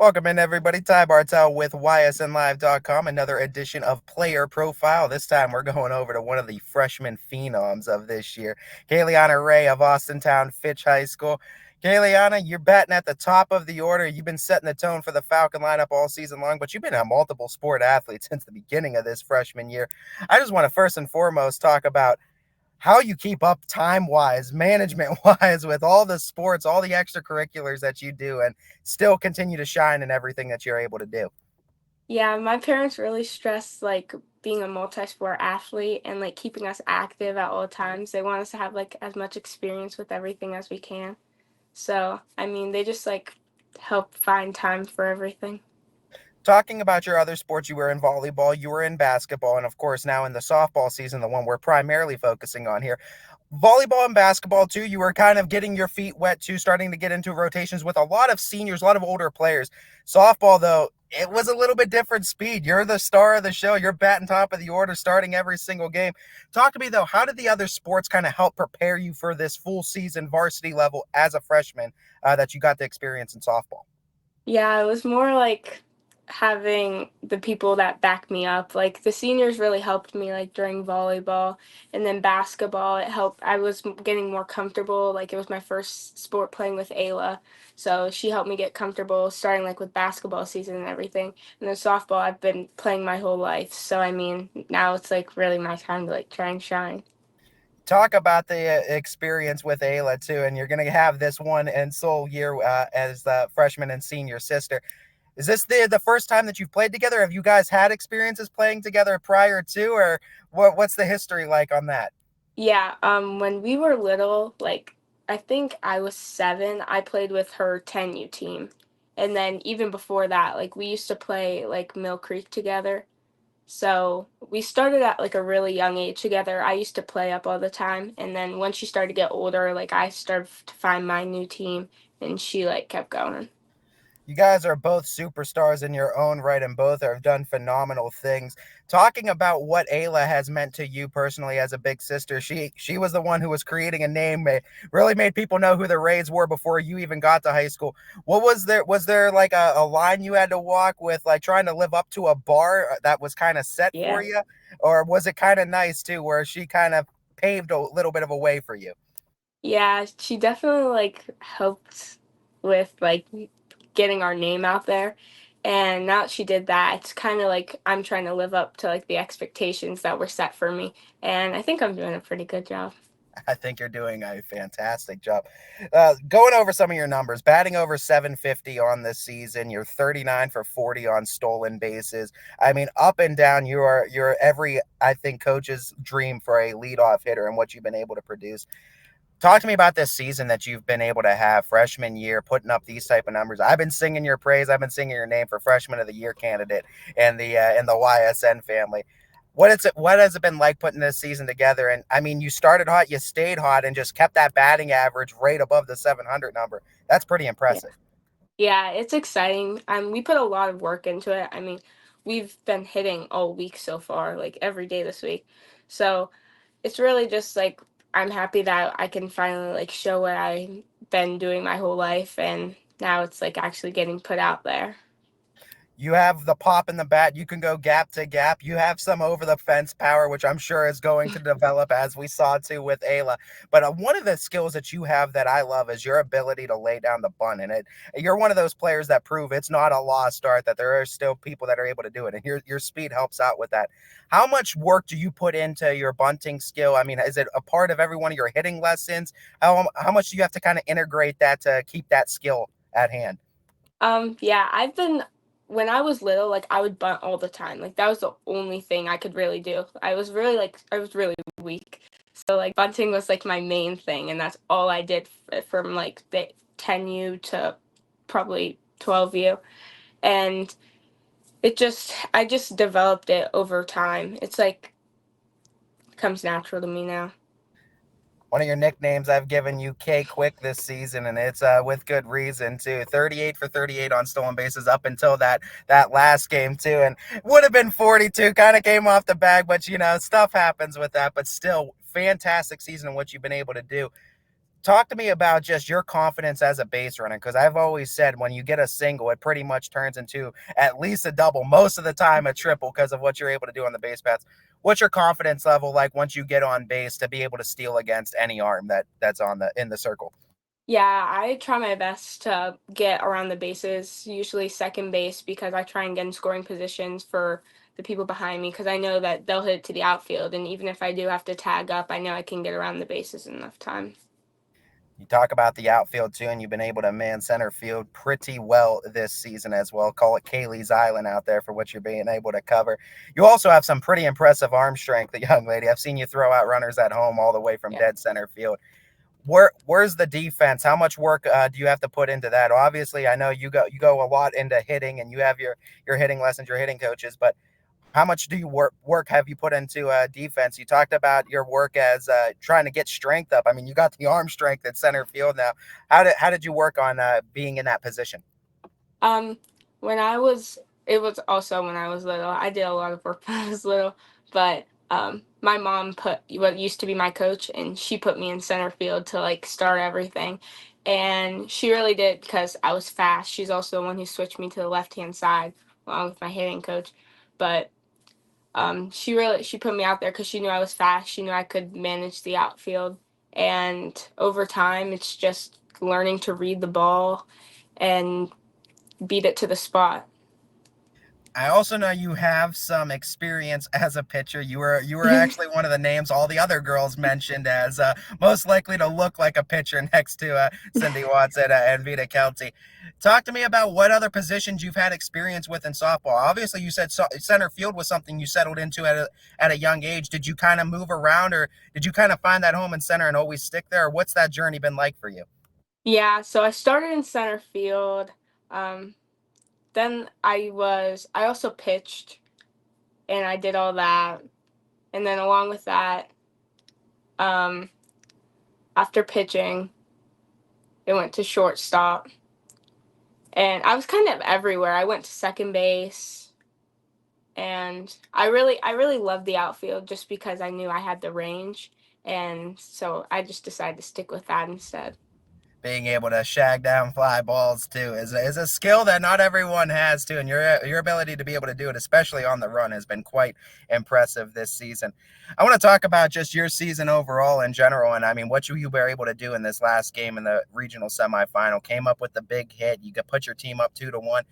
Welcome in, everybody. Ty Bartel with YSNLive.com. Another edition of Player Profile. This time we're going over to one of the freshman phenoms of this year, Kayliana Ray of Austintown Fitch High School. Kayliana, you're batting at the top of the order. You've been setting the tone for the Falcon lineup all season long, but you've been a multiple sport athlete since the beginning of this freshman year. I just want to first and foremost talk about how you keep up time wise, management wise, with all the sports, all the extracurriculars that you do, and still continue to shine in everything that you're able to do. Yeah, my parents really stress like being a multi-sport athlete and like keeping us active at all times. They want us to have like as much experience with everything as we can. So, I mean, they just like help find time for everything. Talking about your other sports, you were in volleyball, you were in basketball, and of course, now in the softball season, the one we're primarily focusing on here. Volleyball and basketball, too, you were kind of getting your feet wet, too, starting to get into rotations with a lot of seniors, a lot of older players. Softball, though, it was a little bit different speed. You're the star of the show. You're batting top of the order, starting every single game. Talk to me, though, how did the other sports kind of help prepare you for this full season varsity level as a freshman that you got to experience in softball? Yeah, it was more like having the people that back me up. Like the seniors really helped me like during volleyball, and then basketball it helped. I was getting more comfortable. Like it was my first sport playing with Ayla. So she helped me get comfortable starting like with basketball season and everything. And then softball I've been playing my whole life. So I mean, now it's like really my time to like try and shine. Talk about the experience with Ayla too, and you're going to have this one and sole year as the freshman and senior sister. Is this the first time that you've played together? Have you guys had experiences playing together prior to, or what's the history like on that? Yeah, when we were little, like I think I was 7, I played with her 10U team. And then even before that, like we used to play like Mill Creek together. So we started at like a really young age together. I used to play up all the time, and then once she started to get older, like I started to find my new team, and she like kept going. You guys are both superstars in your own right, and both have done phenomenal things. Talking about what Ayla has meant to you personally as a big sister, she was the one who was creating a name, really made people know who the Rays were before you even got to high school. What was there? Was there like a line you had to walk with, like trying to live up to a bar that was kind of set for Yeah. you, or was it kind of nice too, where she kind of paved a little bit of a way for you? Yeah, she definitely like helped with like getting our name out there. And now that she did that, it's kind of like I'm trying to live up to like the expectations that were set for me. And I think I'm doing a pretty good job. I think you're doing a fantastic job. Going over some of your numbers, batting over 750 on this season. You're 39 for 40 on stolen bases. I mean, up and down, you're every I think coach's dream for a leadoff hitter and what you've been able to produce. Talk to me about this season that you've been able to have freshman year, putting up these type of numbers. I've been singing your praise. I've been singing your name for freshman of the year candidate in the YSN family. What has it been like putting this season together? And I mean, you started hot, you stayed hot, and just kept that batting average right above the 700 number. That's pretty Yeah. impressive. Yeah, it's exciting. We put a lot of work into it. I mean, we've been hitting all week so far, like every day this week. So it's really just like I'm happy that I can finally like show what I've been doing my whole life, and now it's like actually getting put out there. You have the pop in the bat. You can go gap to gap. You have some over the fence power, which I'm sure is going to develop as we saw too with Ayla. But one of the skills that you have that I love is your ability to lay down the bunt. And you're one of those players that prove it's not a lost art, that there are still people that are able to do it. And your speed helps out with that. How much work do you put into your bunting skill? I mean, is it a part of every one of your hitting lessons? How much do you have to kind of integrate that to keep that skill at hand? Yeah, I've been when I was little, like I would bunt all the time. Like that was the only thing I could really do. I was really weak. So like bunting was like my main thing, and that's all I did from like the 10U to probably 12U. And I just developed it over time. It's like comes natural to me now. One of your nicknames I've given you K Quick this season, and it's with good reason too. 38 for 38 on stolen bases up until that last game too, and would have been 42. Kind of came off the bag, but stuff happens with that. But still, fantastic season and what you've been able to do. Talk to me about just your confidence as a base runner, because I've always said when you get a single, it pretty much turns into at least a double, most of the time a triple, because of what you're able to do on the base paths. What's your confidence level like once you get on base to be able to steal against any arm that's on the in the circle? Yeah, I try my best to get around the bases, usually second base, because I try and get in scoring positions for the people behind me because I know that they'll hit it to the outfield. And even if I do have to tag up, I know I can get around the bases in enough time. You talk about the outfield too, and you've been able to man center field pretty well this season as well. Call it Kaylee's Island out there for what you're being able to cover. You also have some pretty impressive arm strength, the young lady. I've seen you throw out runners at home all the way from Yeah. dead center field. Where's the defense? How much work do you have to put into that? Obviously, I know you go a lot into hitting, and you have your hitting lessons, your hitting coaches, but how much do you work have you put into defense? You talked about your work as trying to get strength up. I mean, you got the arm strength at center field now. How did you work on being in that position? Um, when I was, it was also when I was little. I did a lot of work when I was little, but my mom put what used to be my coach, and she put me in center field to like start everything, and she really did because I was fast. She's also the one who switched me to the left hand side along with my hitting coach, but she put me out there because she knew I was fast. She knew I could manage the outfield, and over time, it's just learning to read the ball and beat it to the spot. I also know you have some experience as a pitcher. You were actually one of the names all the other girls mentioned as most likely to look like a pitcher next to Cindy Watson and Vita Kelty. Talk to me about what other positions you've had experience with in softball. Obviously, you said center field was something you settled into at a young age. Did you kind of move around, or did you kind of find that home in center and always stick there? Or what's that journey been like for you? Yeah, so I started in center field. Um, then I also pitched and I did all that. And then along with that, um, after pitching, it went to shortstop. And I was kind of everywhere. I went to second base, and I really loved the outfield just because I knew I had the range. And so I just decided to stick with that instead. Being able to shag down fly balls too is a skill that not everyone has too, and your ability to be able to do it, especially on the run, has been quite impressive this season. I want to talk about just your season overall in general, and I mean what you were able to do in this last game in the regional semifinal. Came up with the big hit. You could put your team up 2-1.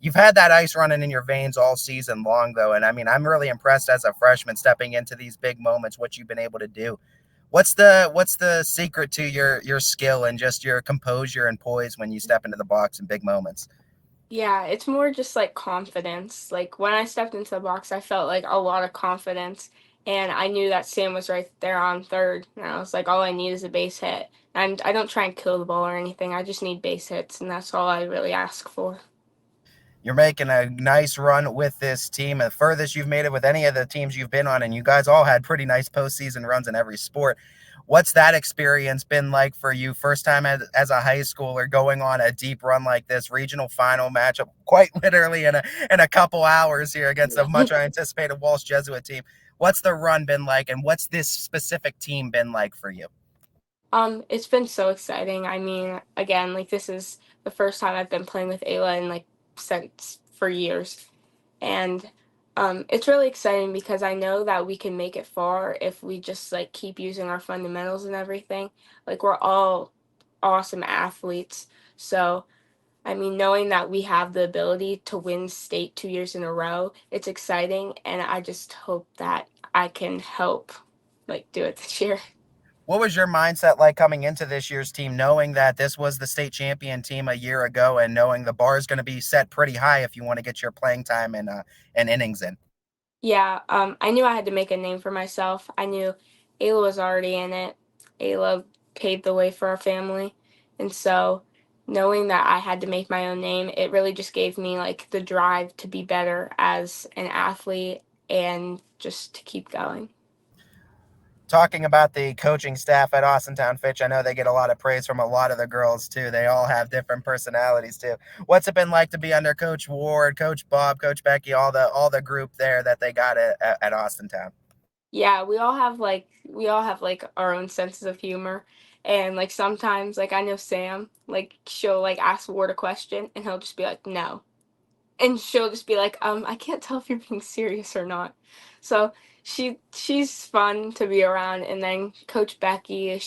You've had that ice running in your veins all season long, though, and I mean I'm really impressed as a freshman stepping into these big moments. What you've been able to do. What's the secret to your skill and just your composure and poise when you step into the box in big moments? Yeah, it's more just like confidence. Like when I stepped into the box, I felt like a lot of confidence, and I knew that Sam was right there on third, and I was like, all I need is a base hit. And I don't try and kill the ball or anything. I just need base hits, and that's all I really ask for. You're making a nice run with this team, the furthest you've made it with any of the teams you've been on, and you guys all had pretty nice postseason runs in every sport. What's that experience been like for you? First time as a high schooler going on a deep run like this, regional final matchup, quite literally in a couple hours here against a much anticipated Walsh Jesuit team. What's the run been like, and what's this specific team been like for you? It's been so exciting. I mean, again, like this is the first time I've been playing with Ayla in like since for years. And it's really exciting because I know that we can make it far if we just like keep using our fundamentals and everything. Like we're all awesome athletes. So, I mean, knowing that we have the ability to win state 2 years in a row, it's exciting, and I just hope that I can help like do it this year. What was your mindset like coming into this year's team, knowing that this was the state champion team a year ago, and knowing the bar is going to be set pretty high if you want to get your playing time and innings in? Yeah, I knew I had to make a name for myself. I knew Ayla was already in it. Ayla paved the way for our family. And so knowing that I had to make my own name, it really just gave me like the drive to be better as an athlete and just to keep going. Talking about the coaching staff at Austintown Fitch, I know they get a lot of praise from a lot of the girls too. They all have different personalities too. What's it been like to be under Coach Ward, Coach Bob, Coach Becky, all the group there that they got at Austintown? Yeah, we all have like our own senses of humor, And like sometimes like I know Sam, like she'll like ask Ward a question and he'll just be like, no. And she'll just be like, I can't tell if you're being serious or not. So she's fun to be around. And then Coach Becky,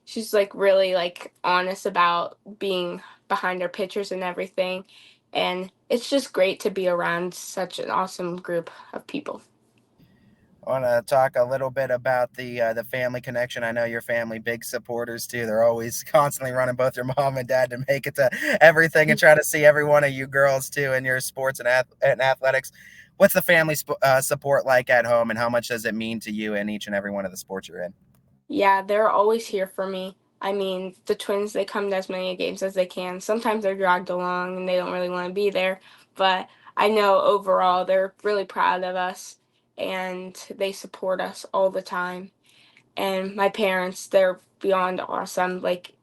she's like really like honest about being behind her pictures and everything. And it's just great to be around such an awesome group of people. I want to talk a little bit about the family connection. I know your family big supporters too. They're always constantly running both your mom and dad to make it to everything and try to see every one of you girls too in your sports and athletics. What's the family support like at home, and how much does it mean to you in each and every one of the sports you're in? Yeah, they're always here for me. I mean, the twins, they come to as many games as they can. Sometimes they're dragged along and they don't really want to be there, but I know overall they're really proud of us and they support us all the time. And my parents, they're beyond awesome. Like,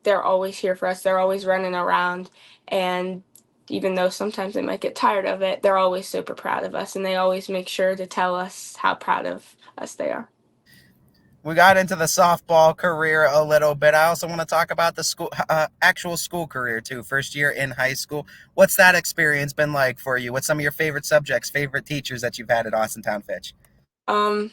they're always here for us, they're always running around. And even though sometimes they might get tired of it, they're always super proud of us and they always make sure to tell us how proud of us they are. We got into the softball career a little bit. I also want to talk about the school, actual school career too. First year in high school. What's that experience been like for you? What's some of your favorite subjects, favorite teachers that you've had at Austintown Fitch? Um,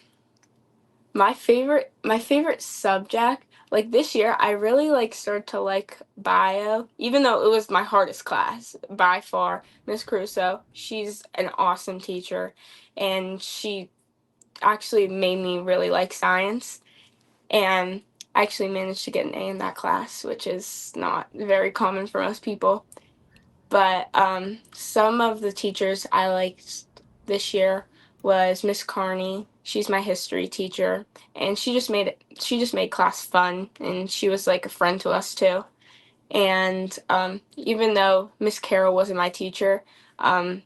my favorite subject, like this year, I really like started to like bio, even though it was my hardest class by far. Miss Crusoe, she's an awesome teacher, and she actually made me really like science. And I actually managed to get an A in that class, which is not very common for most people. But some of the teachers I liked this year was Miss Carney. She's my history teacher, and she just made class fun, and she was like a friend to us too. And even though Miss Carroll wasn't my teacher, um,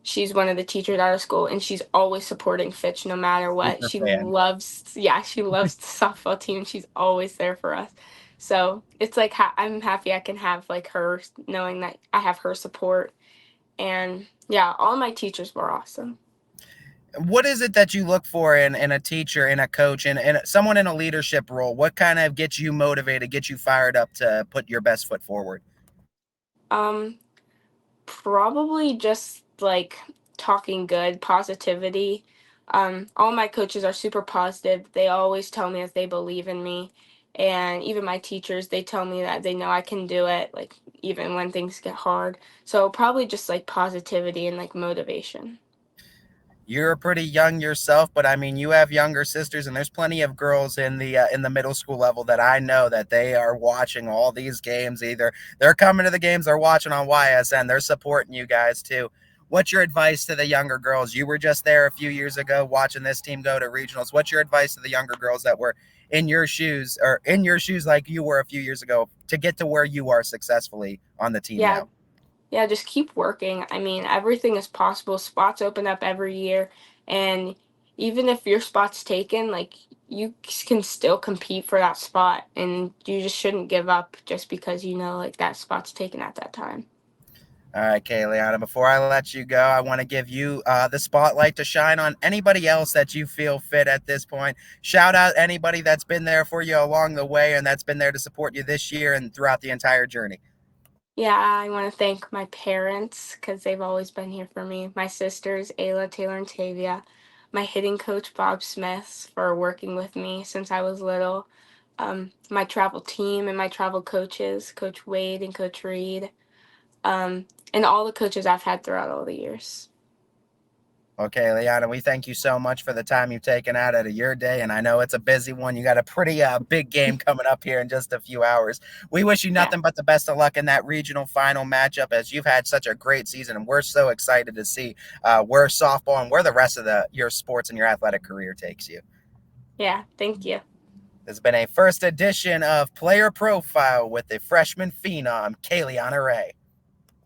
she's one of the teachers at our school, and she's always supporting Fitch no matter what. Super She fan. loves, yeah, she loves the softball team, and she's always there for us. So it's like I'm happy I can have like her, knowing that I have her support. And yeah, all my teachers were awesome. What is it that you look for in a teacher, in a coach, and someone in a leadership role? What kind of gets you motivated, gets you fired up to put your best foot forward? Um, Probably just like talking good, positivity. All my coaches are super positive. They always tell me that they believe in me. And even my teachers, they tell me that they know I can do it, like even when things get hard. So probably just like positivity and like motivation. You're pretty young yourself, but I mean, you have younger sisters, and there's plenty of girls in the middle school level that I know that they are watching all these games. Either they're coming to the games, they're watching on YSN, they're supporting you guys too. What's your advice to the younger girls? You were just there a few years ago watching this team go to regionals. What's your advice to the younger girls that were in your shoes like you were a few years ago to get to where you are successfully on the team Yeah, now? yeah, just keep working. I mean, everything is possible. Spots open up every year, and even if your spot's taken, like you can still compete for that spot, and you just shouldn't give up just because you know like that spot's taken at that time. All right, Kayleana, before I let you go, I want to give you the spotlight to shine on anybody else that you feel fit at this point. Shout out anybody that's been there for you along the way and that's been there to support you this year and throughout the entire journey. Yeah, I want to thank my parents because they've always been here for me. My sisters, Ayla, Taylor, and Tavia. My hitting coach, Bob Smith, for working with me since I was little. My travel team and my travel coaches, Coach Wade and Coach Reed. And all the coaches I've had throughout all the years. Okay, Leanna, we thank you so much for the time you've taken out of your day. And I know it's a busy one. You got a pretty big game coming up here in just a few hours. We wish you Yeah, nothing but the best of luck in that regional final matchup as you've had such a great season. And we're so excited to see where softball and where the rest of your sports and your athletic career takes you. yeah, thank you. This has been a first edition of Player Profile with the freshman phenom, Kayleana Ray.